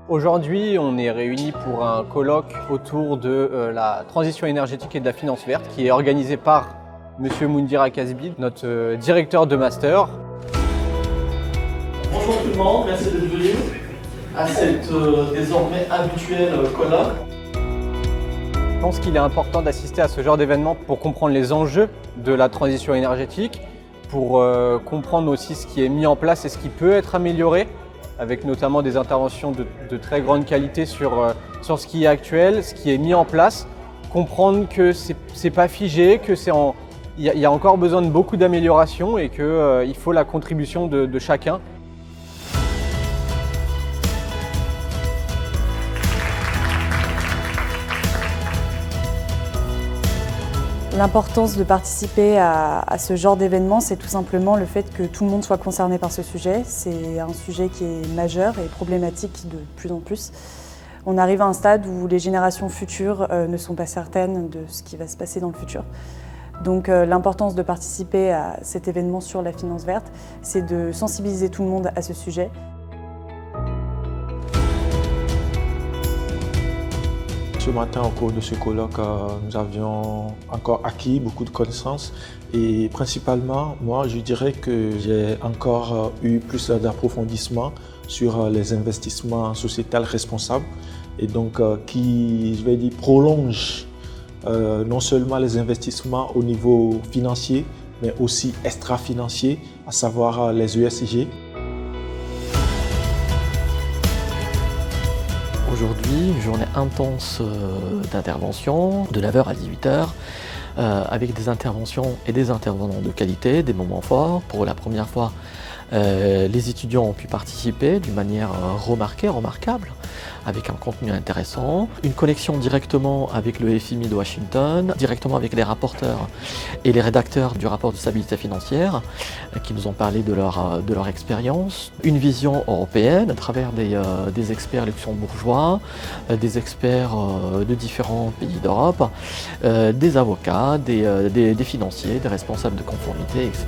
Aujourd'hui, on est réunis pour un colloque autour de la transition énergétique et de la finance verte qui est organisé par Monsieur Moundira Kasbi, notre directeur de master. Bonjour tout le monde, merci d'être venu à cette désormais habituelle colloque. Je pense qu'il est important d'assister à ce genre d'événement pour comprendre les enjeux de la transition énergétique, pour comprendre aussi ce qui est mis en place et ce qui peut être amélioré, avec notamment des interventions de très grande qualité sur ce qui est actuel, ce qui est mis en place, comprendre que c'est pas figé, que il y a encore besoin de beaucoup d'améliorations et qu'il faut la contribution de chacun. L'importance de participer à ce genre d'événement, c'est tout simplement le fait que tout le monde soit concerné par ce sujet. C'est un sujet qui est majeur et problématique de plus en plus. On arrive à un stade où les générations futures ne sont pas certaines de ce qui va se passer dans le futur. Donc l'importance de participer à cet événement sur la finance verte, c'est de sensibiliser tout le monde à ce sujet. Ce matin, au cours de ce colloque, nous avions encore acquis beaucoup de connaissances et principalement, moi, je dirais que j'ai encore eu plus d'approfondissement sur les investissements sociétals responsables et donc qui, je vais dire, prolongent non seulement les investissements au niveau financier, mais aussi extra-financier, à savoir les ESG. Aujourd'hui, une journée intense d'intervention, de 9h à 18h, avec des interventions et des intervenants de qualité, des moments forts. Pour la première fois, les étudiants ont pu participer d'une manière remarquable, avec un contenu intéressant, une connexion directement avec le FMI de Washington, directement avec les rapporteurs et les rédacteurs du rapport de stabilité financière qui nous ont parlé de leur expérience, une vision européenne à travers des experts luxembourgeois, des experts de différents pays d'Europe, des avocats, des financiers, des responsables de conformité, etc.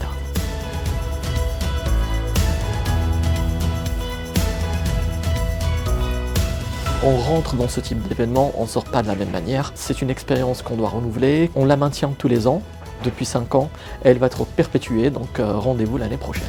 On rentre dans ce type d'événement, on ne sort pas de la même manière. C'est une expérience qu'on doit renouveler. On la maintient tous les ans, depuis 5 ans. Elle va être perpétuée, donc rendez-vous l'année prochaine.